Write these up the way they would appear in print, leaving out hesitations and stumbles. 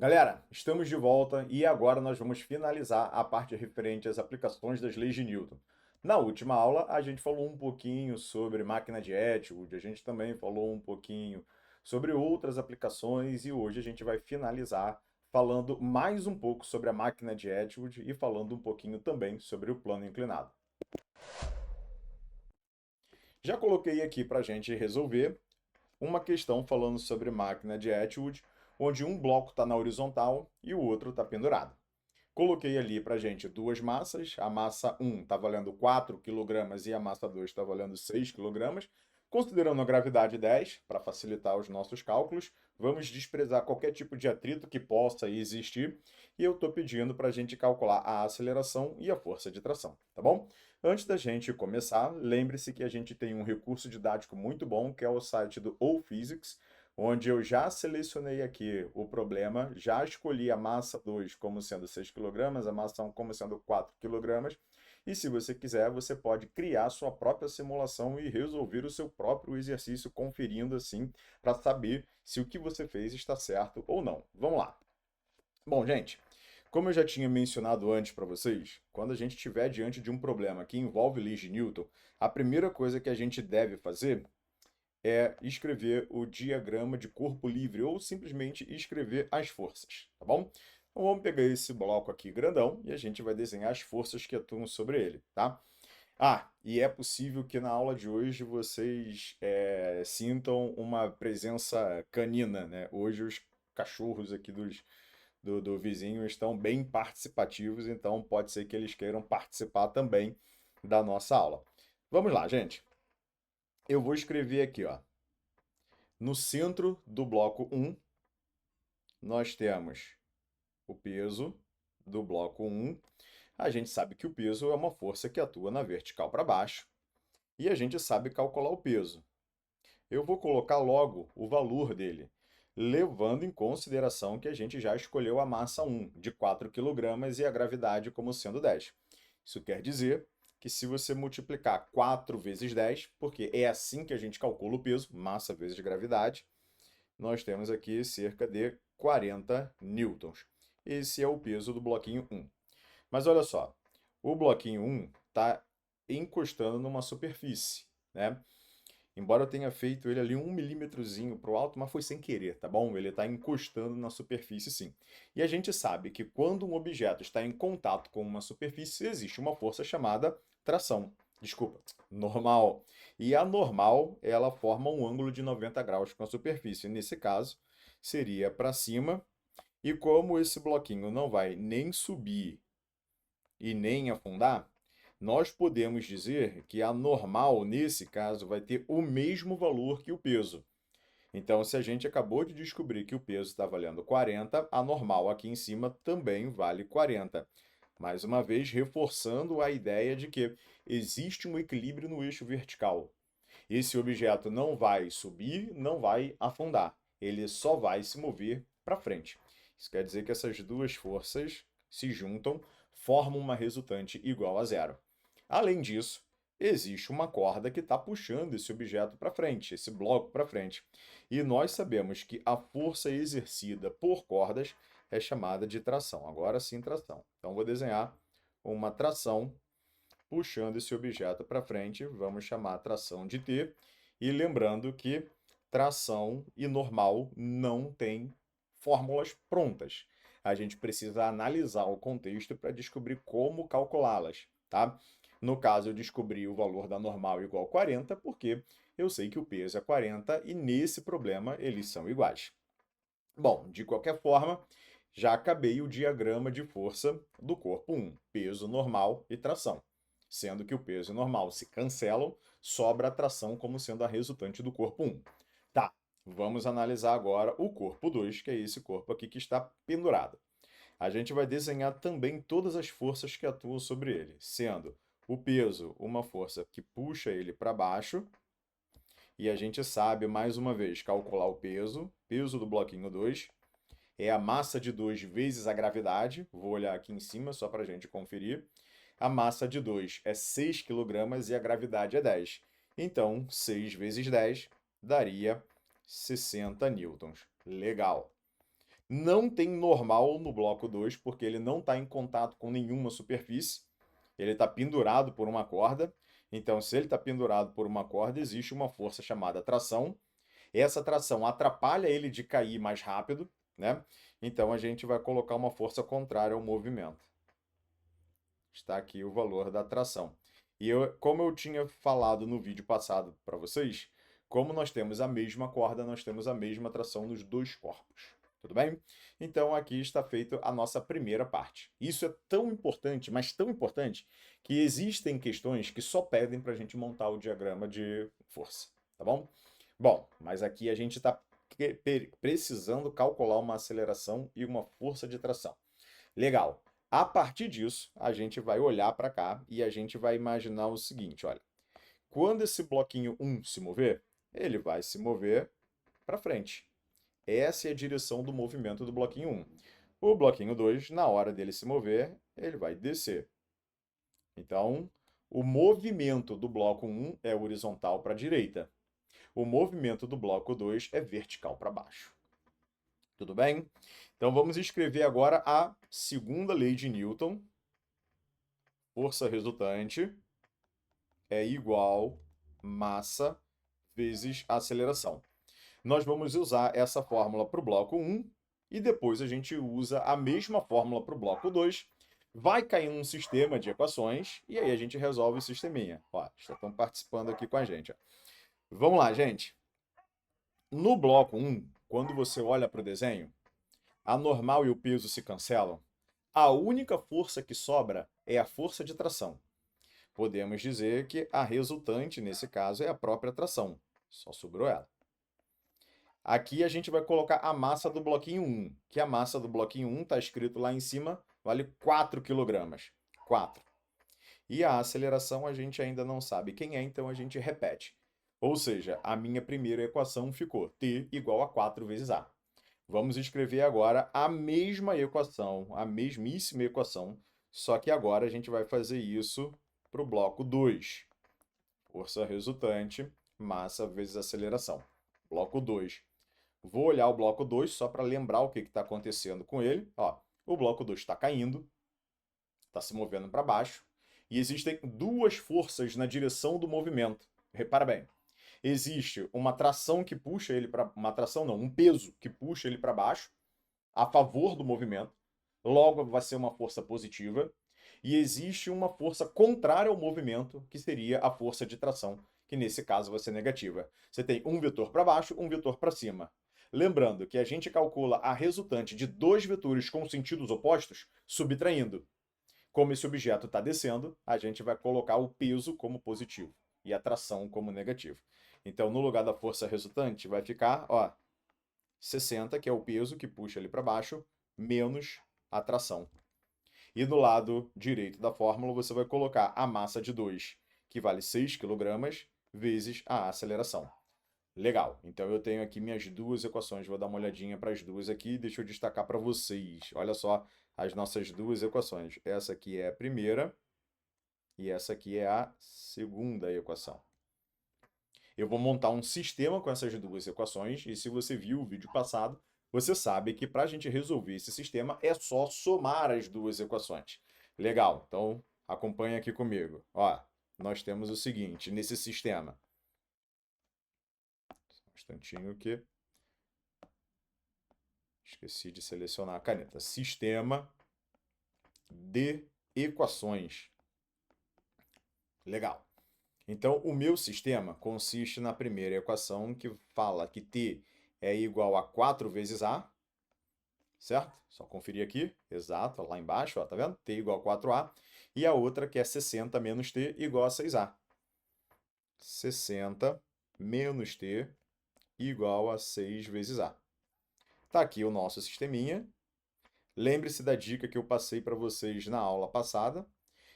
Galera, estamos de volta e agora nós vamos finalizar a parte referente às aplicações das leis de Newton. Na última aula, a gente falou um pouquinho sobre máquina de Atwood, a gente também falou um pouquinho sobre outras aplicações e hoje a gente vai finalizar falando mais um pouco sobre a máquina de Atwood e falando um pouquinho também sobre o plano inclinado. Já coloquei aqui para a gente resolver uma questão falando sobre máquina de Atwood, onde um bloco está na horizontal e o outro está pendurado. Coloquei ali para gente duas massas. A massa um está valendo 4 kg e a massa 2 está valendo 6 kg. Considerando a gravidade 10, para facilitar os nossos cálculos, vamos desprezar qualquer tipo de atrito que possa existir. E eu estou pedindo para a gente calcular a aceleração e a força de tração, tá bom? Antes da gente começar, lembre-se que a gente tem um recurso didático muito bom, que é o site do OPhysics, onde eu já selecionei aqui o problema, já escolhi a massa 2 como sendo 6 kg, a massa 1 como sendo 4 kg, e se você quiser, você pode criar sua própria simulação e resolver o seu próprio exercício, conferindo assim, para saber se o que você fez está certo ou não. Vamos lá. Bom, gente, como eu já tinha mencionado antes para vocês, quando a gente estiver diante de um problema que envolve leis de Newton, a primeira coisa que a gente deve fazer é escrever o diagrama de corpo livre ou simplesmente escrever as forças, tá bom? Então vamos pegar esse bloco aqui grandão e a gente vai desenhar as forças que atuam sobre ele, tá? Ah, e é possível que na aula de hoje vocês sintam uma presença canina, né? Hoje os cachorros aqui do vizinho estão bem participativos, então pode ser que eles queiram participar também da nossa aula. Vamos lá, gente. Eu vou escrever aqui, ó. No centro do bloco um, nós temos o peso do bloco um. A gente sabe que o peso é uma força que atua na vertical para baixo e a gente sabe calcular o peso. Eu vou colocar logo o valor dele, levando em consideração que a gente já escolheu a massa 1 de 4 kg e a gravidade como sendo 10. Isso quer dizer que se você multiplicar 4 vezes 10, porque é assim que a gente calcula o peso, massa vezes gravidade, nós temos aqui cerca de 40 newtons. Esse é o peso do bloquinho 1. Mas olha só, o bloquinho 1 está encostando numa superfície, né? Embora eu tenha feito ele ali 1 milímetrozinho para o alto, mas foi sem querer, tá bom? Ele está encostando na superfície sim. E a gente sabe que quando um objeto está em contato com uma superfície, existe uma força chamada tração. Desculpa, normal. E a normal, ela forma um ângulo de 90 graus com a superfície. Nesse caso, seria para cima. E como esse bloquinho não vai nem subir e nem afundar, nós podemos dizer que a normal, nesse caso, vai ter o mesmo valor que o peso. Então, se a gente acabou de descobrir que o peso está valendo 40, a normal aqui em cima também vale 40. Mais uma vez, reforçando a ideia de que existe um equilíbrio no eixo vertical. Esse objeto não vai subir, não vai afundar. Ele só vai se mover para frente. Isso quer dizer que essas duas forças se juntam, formam uma resultante igual a zero. Além disso, existe uma corda que está puxando esse objeto para frente, esse bloco para frente. E nós sabemos que a força exercida por cordas é chamada de tração. Agora sim, tração. Então, vou desenhar uma tração puxando esse objeto para frente, vamos chamar a tração de T. E lembrando que tração e normal não tem fórmulas prontas. A gente precisa analisar o contexto para descobrir como calculá-las, tá? No caso, eu descobri o valor da normal igual a 40, porque eu sei que o peso é 40 e nesse problema eles são iguais. Bom, de qualquer forma, já acabei o diagrama de força do corpo 1, peso normal e tração. Sendo que o peso e normal se cancelam, sobra a tração como sendo a resultante do corpo 1. Tá, vamos analisar agora o corpo 2, que é esse corpo aqui que está pendurado. A gente vai desenhar também todas as forças que atuam sobre ele, sendo o peso uma força que puxa ele para baixo, e a gente sabe, mais uma vez, calcular o peso, peso do bloquinho 2, é a massa de 2 vezes a gravidade. Vou olhar aqui em cima só para a gente conferir. A massa de 2 é 6 kg e a gravidade é 10. Então, 6 vezes 10 daria 60 newtons. Legal. Não tem normal no bloco 2, porque ele não está em contato com nenhuma superfície. Ele está pendurado por uma corda. Então, se ele está pendurado por uma corda, existe uma força chamada tração. Essa tração atrapalha ele de cair mais rápido, né? Então, a gente vai colocar uma força contrária ao movimento. Está aqui o valor da tração. E como eu tinha falado no vídeo passado para vocês, como nós temos a mesma corda, nós temos a mesma tração nos dois corpos. Tudo bem? Então aqui está feita a nossa primeira parte. Isso é tão importante, mas tão importante, que existem questões que só pedem para a gente montar o diagrama de força. Tá bom? Bom, mas aqui a gente está precisando calcular uma aceleração e uma força de tração. Legal. A partir disso, a gente vai olhar para cá e a gente vai imaginar o seguinte, olha. Quando esse bloquinho 1 se mover, ele vai se mover para frente. Essa é a direção do movimento do bloquinho 1. O bloquinho 2, na hora dele se mover, ele vai descer. Então, o movimento do bloco 1 é horizontal para a direita. O movimento do bloco 2 é vertical para baixo. Tudo bem? Então vamos escrever agora a segunda lei de Newton. Força resultante é igual massa vezes aceleração. Nós vamos usar essa fórmula para o bloco 1 e depois a gente usa a mesma fórmula para o bloco 2. Vai cair um sistema de equações e aí a gente resolve o sisteminha. Ó, já estão participando aqui com a gente. Ó. Vamos lá, gente. No bloco 1, quando você olha para o desenho, a normal e o peso se cancelam. A única força que sobra é a força de tração. Podemos dizer que a resultante, nesse caso, é a própria tração. Só sobrou ela. Aqui a gente vai colocar a massa do bloquinho 1, que a massa do bloquinho 1 está escrito lá em cima, vale 4 kg. 4. E a aceleração a gente ainda não sabe quem é, então a gente repete. Ou seja, a minha primeira equação ficou T igual a 4 vezes A. Vamos escrever agora a mesma equação, a mesmíssima equação, só que agora a gente vai fazer isso para o bloco 2. Força resultante, massa vezes aceleração. Bloco 2. Vou olhar o bloco 2 só para lembrar o que está acontecendo com ele. Ó, o bloco 2 está caindo, está se movendo para baixo, e existem duas forças na direção do movimento. Repara bem. Existe uma tração que puxa ele para... Uma tração não, um peso que puxa ele para baixo, a favor do movimento. Logo, vai ser uma força positiva. E existe uma força contrária ao movimento, que seria a força de tração, que nesse caso vai ser negativa. Você tem um vetor para baixo, um vetor para cima. Lembrando que a gente calcula a resultante de dois vetores com sentidos opostos, subtraindo. Como esse objeto está descendo, a gente vai colocar o peso como positivo e a tração como negativo. Então, no lugar da força resultante, vai ficar, ó, 60, que é o peso que puxa ele para baixo, menos a tração. E do lado direito da fórmula, você vai colocar a massa de 2, que vale 6 kg, vezes a aceleração. Legal, então eu tenho aqui minhas duas equações, vou dar uma olhadinha para as duas aqui, deixa eu destacar para vocês. Olha só as nossas duas equações. Essa aqui é a primeira e essa aqui é a segunda equação. Eu vou montar um sistema com essas duas equações e se você viu o vídeo passado, você sabe que para a gente resolver esse sistema é só somar as duas equações. Legal, então acompanha aqui comigo. Ó, nós temos o seguinte nesse sistema. Um instantinho que esqueci de selecionar a caneta. Sistema de equações. Legal. Então, o meu sistema consiste na primeira equação que fala que t é igual a 4 vezes a, certo? Só conferir aqui, exato, lá embaixo, ó, tá vendo? T igual a 4a. E a outra que é 60 menos t igual a 6a. 60 menos t igual a 6 vezes a. Tá aqui o nosso sisteminha. Lembre-se da dica que eu passei para vocês na aula passada,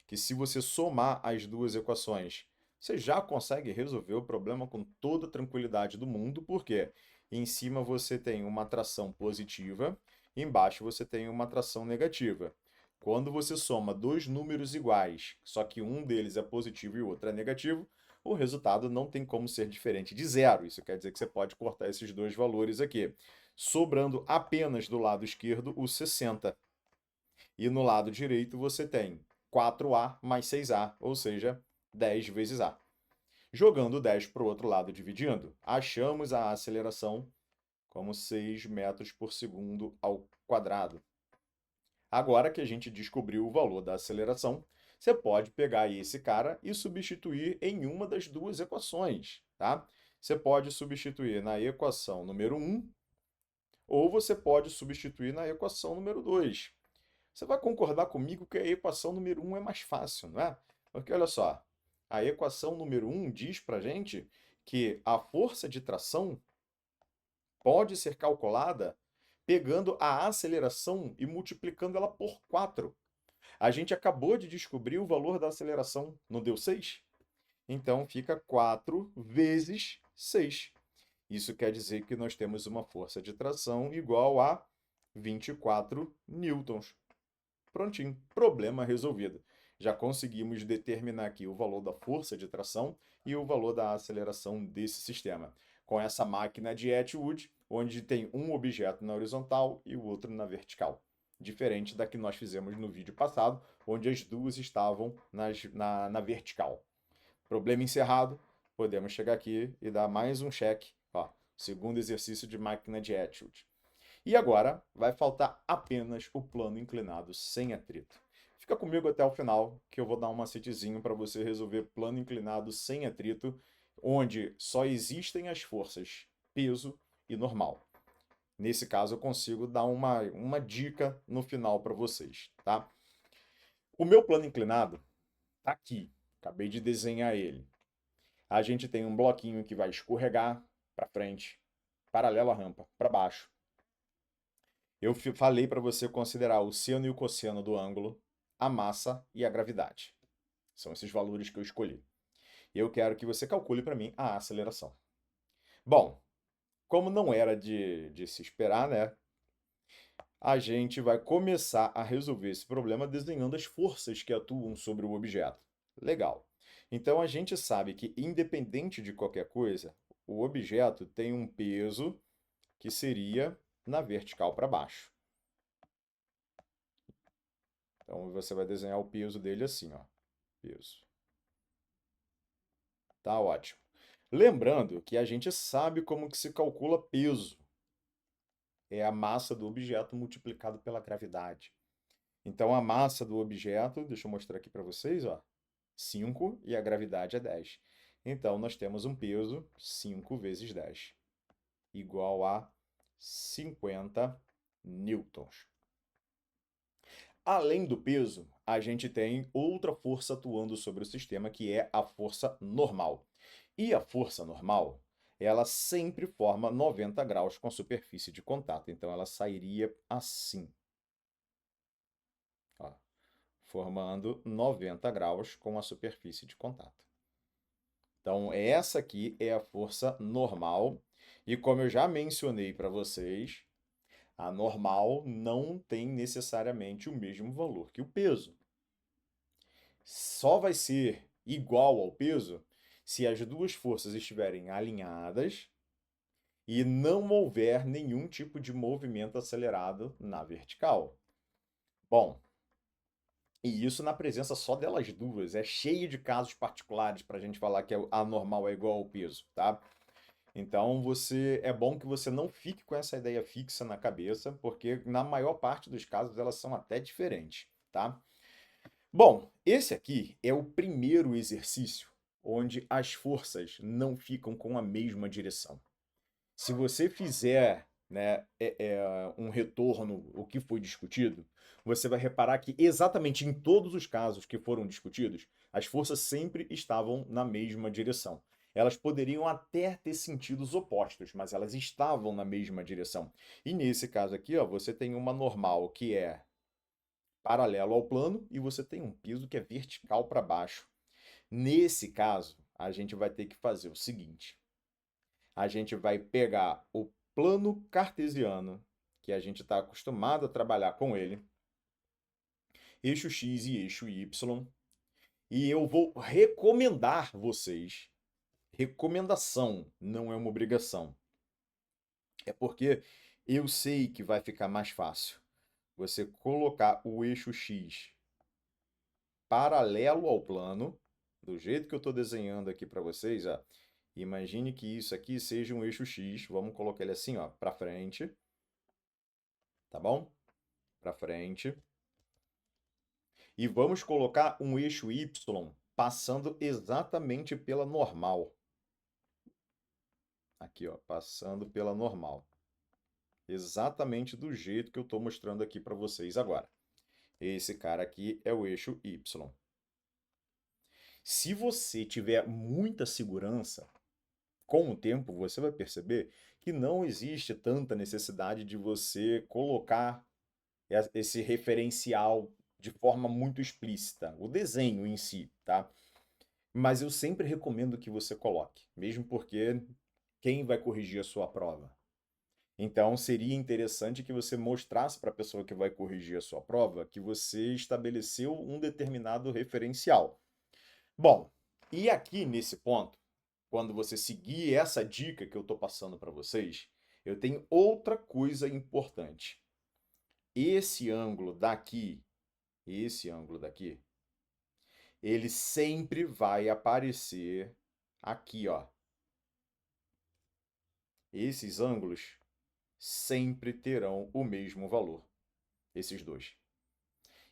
que se você somar as duas equações, você já consegue resolver o problema com toda a tranquilidade do mundo, porque em cima você tem uma tração positiva, embaixo você tem uma tração negativa. Quando você soma dois números iguais, só que um deles é positivo e o outro é negativo, o resultado não tem como ser diferente de zero. Isso quer dizer que você pode cortar esses dois valores aqui. sobrando apenas do lado esquerdo o 60. E no lado direito você tem 4A mais 6A, ou seja, 10 vezes A. Jogando 10 para o outro lado dividindo, achamos a aceleração como 6 metros por segundo ao quadrado. Agora que a gente descobriu o valor da aceleração, você pode pegar esse cara e substituir em uma das duas equações, tá? Você pode substituir na equação número 1 ou você pode substituir na equação número 2. Você vai concordar comigo que a equação número 1 é mais fácil, não é? Porque olha só, a equação número 1 diz para gente que a força de tração pode ser calculada pegando a aceleração e multiplicando ela por 4. A gente acabou de descobrir o valor da aceleração, não deu 6? Então fica 4 vezes 6. Isso quer dizer que nós temos uma força de tração igual a 24 newtons. Prontinho, problema resolvido. Já conseguimos determinar aqui o valor da força de tração e o valor da aceleração desse sistema. Com essa máquina de Atwood, onde tem um objeto na horizontal e o outro na vertical. Diferente da que nós fizemos no vídeo passado, onde as duas estavam na vertical. Problema encerrado, podemos chegar aqui e dar mais um cheque. Ó, segundo exercício de máquina de Atwood. E agora vai faltar apenas o plano inclinado sem atrito. Fica comigo até o final, que eu vou dar um macetezinho para você resolver plano inclinado sem atrito, onde só existem as forças peso e normal. Nesse caso, eu consigo dar uma dica no final para vocês, tá? O meu plano inclinado tá aqui. Acabei de desenhar ele. A gente tem um bloquinho que vai escorregar para frente, paralelo à rampa, para baixo. Eu falei para você considerar o seno e o cosseno do ângulo, a massa e a gravidade. São esses valores que eu escolhi. Eu quero que você calcule para mim a aceleração. Bom, como não era de se esperar, né? A gente vai começar a resolver esse problema desenhando as forças que atuam sobre o objeto. Legal. Então a gente sabe que, independente de qualquer coisa, o objeto tem um peso que seria na vertical para baixo. Então você vai desenhar o peso dele assim, ó. Peso. Tá ótimo. Lembrando que a gente sabe como que se calcula peso. É a massa do objeto multiplicado pela gravidade. Então a massa do objeto, deixa eu mostrar aqui para vocês, ó, 5 e a gravidade é 10. Então nós temos um peso 5 vezes 10 igual a 50 newtons. Além do peso, a gente tem outra força atuando sobre o sistema, que é a força normal. E a força normal, ela sempre forma 90 graus com a superfície de contato. Então, ela sairia assim. Ó, formando 90 graus com a superfície de contato. Então, essa aqui é a força normal. E como eu já mencionei para vocês, a normal não tem necessariamente o mesmo valor que o peso. Só vai ser igual ao peso se as duas forças estiverem alinhadas e não houver nenhum tipo de movimento acelerado na vertical. Bom, e isso na presença só delas duas. É cheio de casos particulares para a gente falar que a normal é igual ao peso, tá? Então é bom que você não fique com essa ideia fixa na cabeça, porque na maior parte dos casos elas são até diferentes, tá? Bom, esse aqui é o primeiro exercício onde as forças não ficam com a mesma direção. Se você fizer, né, um retorno o que foi discutido, você vai reparar que exatamente em todos os casos que foram discutidos, as forças sempre estavam na mesma direção. Elas poderiam até ter sentidos opostos, mas elas estavam na mesma direção. E nesse caso aqui, ó, você tem uma normal que é paralelo ao plano e você tem um piso que é vertical para baixo. Nesse caso, a gente vai ter que fazer o seguinte: a gente vai pegar o plano cartesiano, que a gente está acostumado a trabalhar com ele, eixo x e eixo y, e eu vou recomendar vocês. Recomendação, não é uma obrigação. É porque Eu sei que vai ficar mais fácil você colocar o eixo X paralelo ao plano, do jeito que eu estou desenhando aqui para vocês, ó. Imagine que isso aqui seja um eixo X, vamos colocar ele assim, ó, para frente, tá bom? Para frente. E vamos colocar um eixo Y passando exatamente pela normal. Aqui, ó, passando pela normal. Exatamente do jeito que eu estou mostrando aqui para vocês agora. Esse cara aqui é o eixo Y. Se você tiver muita segurança, com o tempo você vai perceber que não existe tanta necessidade de você colocar esse referencial de forma muito explícita, o desenho em si, tá? Mas eu sempre recomendo que você coloque, mesmo porque quem vai corrigir a sua prova? Então, seria interessante que você mostrasse para a pessoa que vai corrigir a sua prova que você estabeleceu um determinado referencial. Bom, e aqui nesse ponto, quando você seguir essa dica que eu estou passando para vocês, eu tenho outra coisa importante. Esse ângulo daqui, ele sempre vai aparecer aqui, ó. Esses ângulos sempre terão o mesmo valor, esses dois.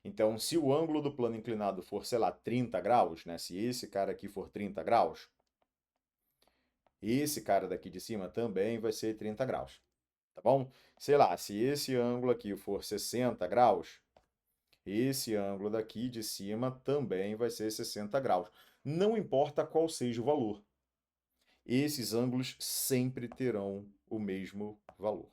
Então, se o ângulo do plano inclinado for, sei lá, 30 graus, né? Se esse cara aqui for 30 graus, esse cara daqui de cima também vai ser 30 graus, tá bom? Sei lá, se esse ângulo aqui for 60 graus, esse ângulo daqui de cima também vai ser 60 graus. Não importa qual seja o valor, esses ângulos sempre terão o mesmo valor.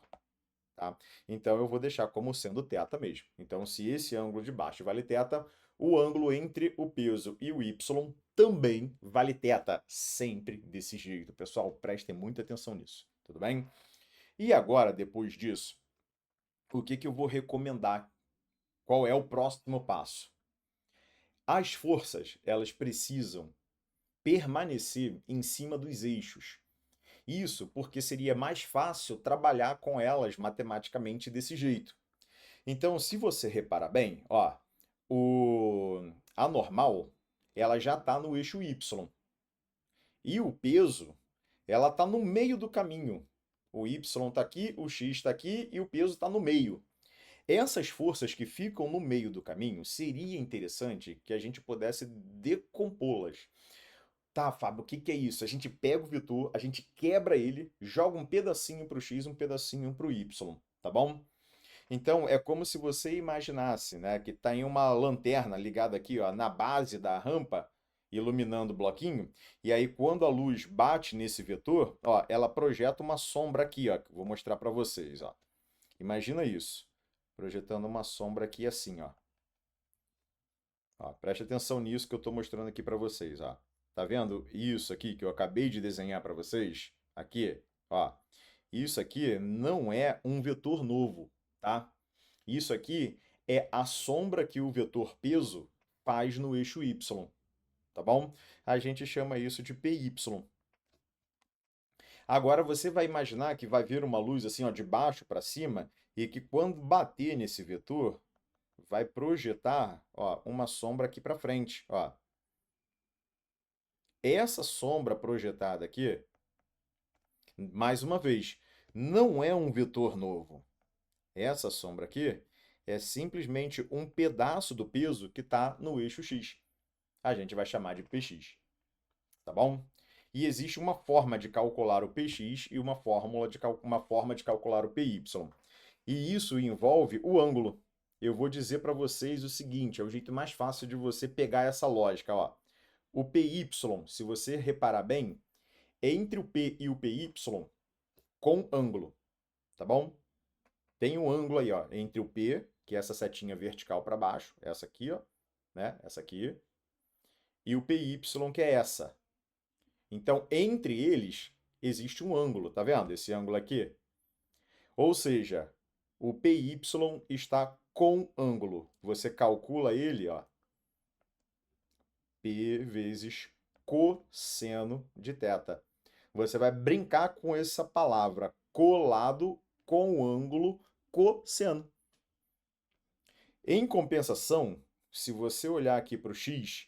Tá? Então eu vou deixar como sendo θ mesmo. Então, se esse ângulo de baixo vale θ, o ângulo entre o peso e o y também vale θ. Sempre desse jeito. Pessoal, prestem muita atenção nisso. Tudo bem? E agora, depois disso, o que eu vou recomendar? Qual é o próximo passo? As forças, elas precisam permanecer em cima dos eixos. Isso porque seria mais fácil trabalhar com elas matematicamente desse jeito. Então, se você reparar bem, ó, a normal, ela já está no eixo Y. E o peso, ela está no meio do caminho. O Y está aqui, o X está aqui e o peso está no meio. Essas forças que ficam no meio do caminho, seria interessante que a gente pudesse decompô-las. Tá, Fábio, o que que é isso? A gente pega o vetor, a gente quebra ele, joga um pedacinho para o X, um pedacinho para o Y, tá bom? Então, é como se você imaginasse, né, que está em uma lanterna ligada aqui, ó, na base da rampa, iluminando o bloquinho, e aí quando a luz bate nesse vetor, ó, ela projeta uma sombra aqui, ó, que eu vou mostrar para vocês, ó. Imagina isso, projetando uma sombra aqui assim, ó. Ó, preste atenção nisso que eu estou mostrando aqui para vocês, ó. Tá vendo isso aqui que eu acabei de desenhar para vocês? Aqui, ó. Isso aqui não é um vetor novo, tá? Isso aqui é a sombra que o vetor peso faz no eixo Y, tá bom? A gente chama isso de PY. Agora você vai imaginar que vai vir uma luz assim, ó, de baixo para cima e que quando bater nesse vetor, vai projetar, ó, uma sombra aqui para frente, ó. Essa sombra projetada aqui, mais uma vez, não é um vetor novo. Essa sombra aqui é simplesmente um pedaço do peso que está no eixo X. A gente vai chamar de Px, tá bom? E existe uma forma de calcular o Px e uma forma de calcular o Py. E isso envolve o ângulo. Eu vou dizer para vocês o seguinte, é o jeito mais fácil de você pegar essa lógica, ó. O Py, se você reparar bem, entre o P e o Py, com ângulo, tá bom? Tem um ângulo aí, ó, entre o P, que é essa setinha vertical para baixo, essa aqui, ó, né? Essa aqui, e o PY, que é essa. Então, entre eles, existe um ângulo, tá vendo? Esse ângulo aqui. Ou seja, o PY está com ângulo. Você calcula ele, ó, P vezes cosseno de θ. Você vai brincar com essa palavra colado com o ângulo cosseno. Em compensação, se você olhar aqui para o x,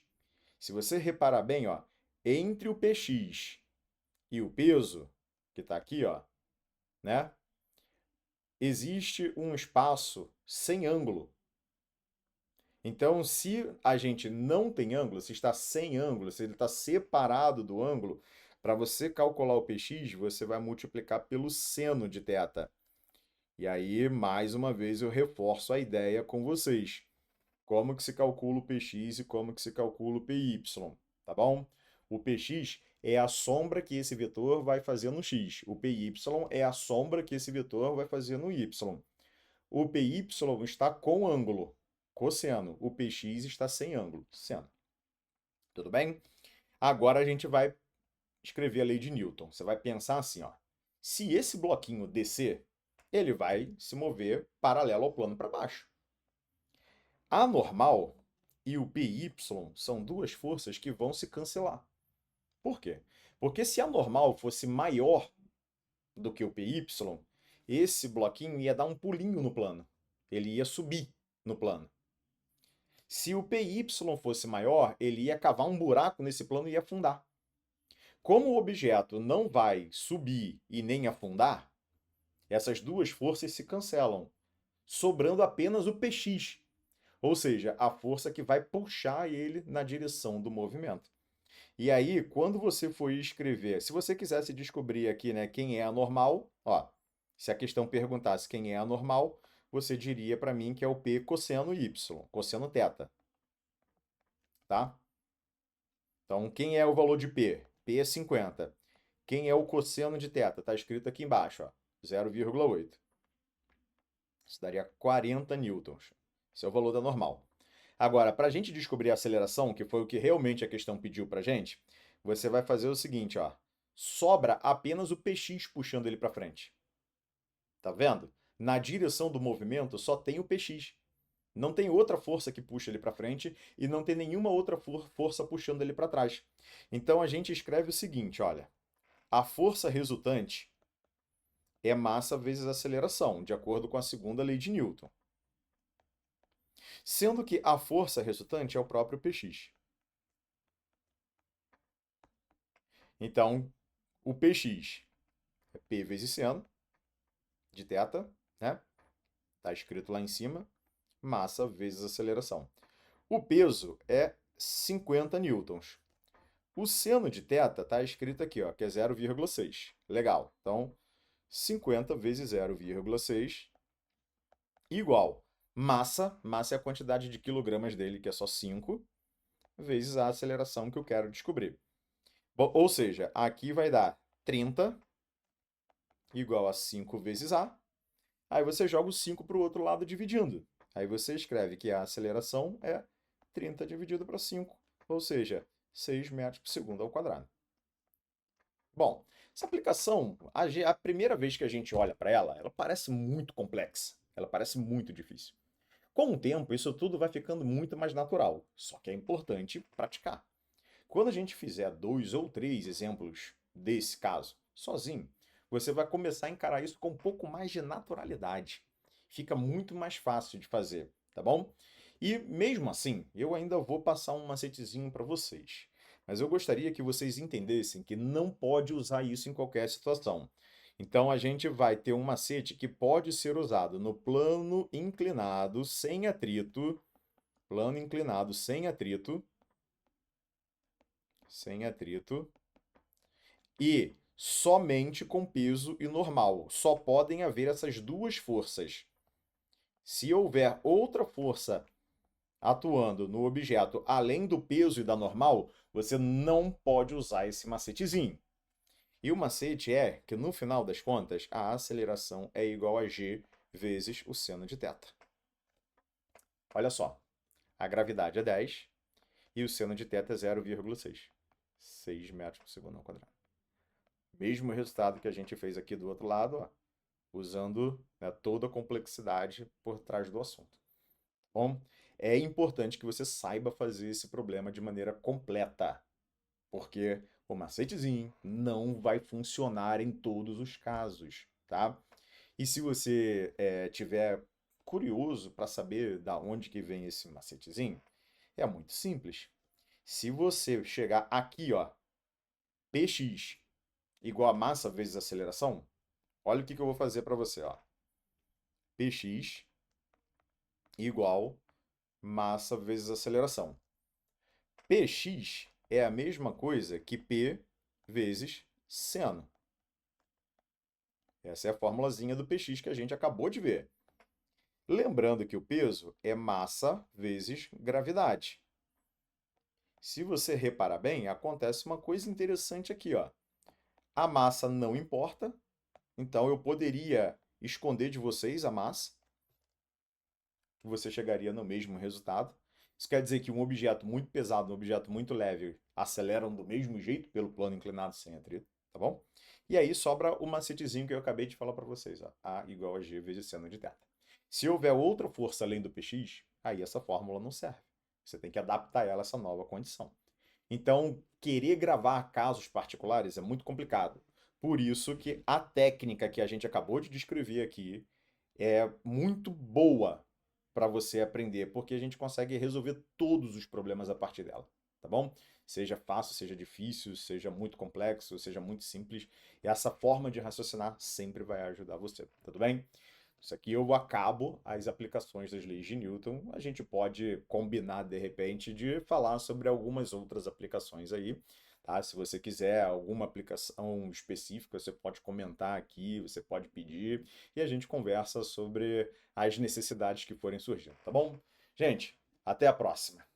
se você reparar bem, ó, entre o px e o peso, que está aqui, ó, né, existe um espaço sem ângulo. Então, se a gente não tem ângulo, se está sem ângulo, se ele está separado do ângulo, para você calcular o px, você vai multiplicar pelo seno de θ. E aí, mais uma vez, eu reforço a ideia com vocês. Como que se calcula o px e como que se calcula o py, tá bom? O px é a sombra que esse vetor vai fazer no x. O py é a sombra que esse vetor vai fazer no y. O py está com ângulo, cosseno. O px está sem ângulo, seno. Tudo bem? Agora a gente vai escrever a lei de Newton. Você vai pensar assim, ó. Se esse bloquinho descer, ele vai se mover paralelo ao plano para baixo. A normal e o PY são duas forças que vão se cancelar. Por quê? Porque se a normal fosse maior do que o PY, esse bloquinho ia dar um pulinho no plano. Ele ia subir no plano. Se o PY fosse maior, ele ia cavar um buraco nesse plano e ia afundar. Como o objeto não vai subir e nem afundar, essas duas forças se cancelam, sobrando apenas o Px, ou seja, a força que vai puxar ele na direção do movimento. E aí, quando você for escrever, se você quisesse descobrir aqui, né, quem é a normal, ó, se a questão perguntasse quem é a normal, você diria para mim que é o P cosseno Y, cosseno θ. Tá? Então, quem é o valor de P? P é 50. Quem é o cosseno de θ? Está escrito aqui embaixo, ó, 0,8. Isso daria 40 newtons. Esse é o valor da normal. Agora, para a gente descobrir a aceleração, que foi o que realmente a questão pediu para a gente, você vai fazer o seguinte, ó. Sobra apenas o Px puxando ele para frente. Tá vendo? Na direção do movimento só tem o Px. Não tem outra força que puxa ele para frente e não tem nenhuma outra força puxando ele para trás. Então a gente escreve o seguinte, olha. A força resultante é massa vezes aceleração, de acordo com a segunda lei de Newton. Sendo que a força resultante é o próprio Px. Então, o Px é P vezes seno de θ, né? Está escrito lá em cima, massa vezes aceleração. O peso é 50 newtons. O seno de θ está escrito aqui, ó, que é 0,6. Legal. Então, 50 vezes 0,6 igual. Massa é a quantidade de quilogramas dele, que é só 5, vezes a aceleração que eu quero descobrir. Bom, ou seja, aqui vai dar 30 igual a 5 vezes A. Aí você joga o 5 para o outro lado dividindo. Aí você escreve que a aceleração é 30 dividido para 5, ou seja, 6 metros por segundo ao quadrado. Bom, essa aplicação, a primeira vez que a gente olha para ela, ela parece muito complexa, ela parece muito difícil. Com o tempo, isso tudo vai ficando muito mais natural, só que é importante praticar. Quando a gente fizer 2 ou 3 exemplos desse caso, sozinho, você vai começar a encarar isso com um pouco mais de naturalidade. Fica muito mais fácil de fazer, tá bom? E mesmo assim, eu ainda vou passar um macetezinho para vocês. Mas eu gostaria que vocês entendessem que não pode usar isso em qualquer situação. Então a gente vai ter um macete que pode ser usado no plano inclinado sem atrito, sem atrito, e somente com peso e normal. Só podem haver essas duas forças. Se houver outra força atuando no objeto além do peso e da normal, você não pode usar esse macetezinho. E o macete é que, no final das contas, a aceleração é igual a g vezes o seno de θ. Olha só, a gravidade é 10 e o seno de θ é 0,6. 6 metros por segundo ao quadrado. Mesmo resultado que a gente fez aqui do outro lado, ó, usando, né, toda a complexidade por trás do assunto. Bom, é importante que você saiba fazer esse problema de maneira completa, porque o macetezinho não vai funcionar em todos os casos, tá? E se você tiver curioso para saber da onde que vem esse macetezinho, é muito simples. Se você chegar aqui, ó, Px igual a massa vezes aceleração, olha o que que eu vou fazer para você, ó. Px igual massa vezes aceleração. Px é a mesma coisa que P vezes seno. Essa é a formulazinha do Px que a gente acabou de ver. Lembrando que o peso é massa vezes gravidade. Se você reparar bem, acontece uma coisa interessante aqui, ó. A massa não importa, então eu poderia esconder de vocês a massa, que você chegaria no mesmo resultado. Isso quer dizer que um objeto muito pesado e um objeto muito leve aceleram do mesmo jeito pelo plano inclinado sem atrito, tá bom? E aí sobra o macetezinho que eu acabei de falar para vocês, ó. A igual a G vezes seno de θ. Se houver outra força além do Px, aí essa fórmula não serve. Você tem que adaptar ela a essa nova condição. Então, querer gravar casos particulares é muito complicado. Por isso que a técnica que a gente acabou de descrever aqui é muito boa para você aprender, porque a gente consegue resolver todos os problemas a partir dela, tá bom? Seja fácil, seja difícil, seja muito complexo, seja muito simples, essa forma de raciocinar sempre vai ajudar você, tudo bem? Isso aqui eu acabo as aplicações das leis de Newton. A gente pode combinar, de repente, de falar sobre algumas outras aplicações aí, tá? Se você quiser alguma aplicação específica, você pode comentar aqui, você pode pedir, e a gente conversa sobre as necessidades que forem surgindo, tá bom? Gente, até a próxima!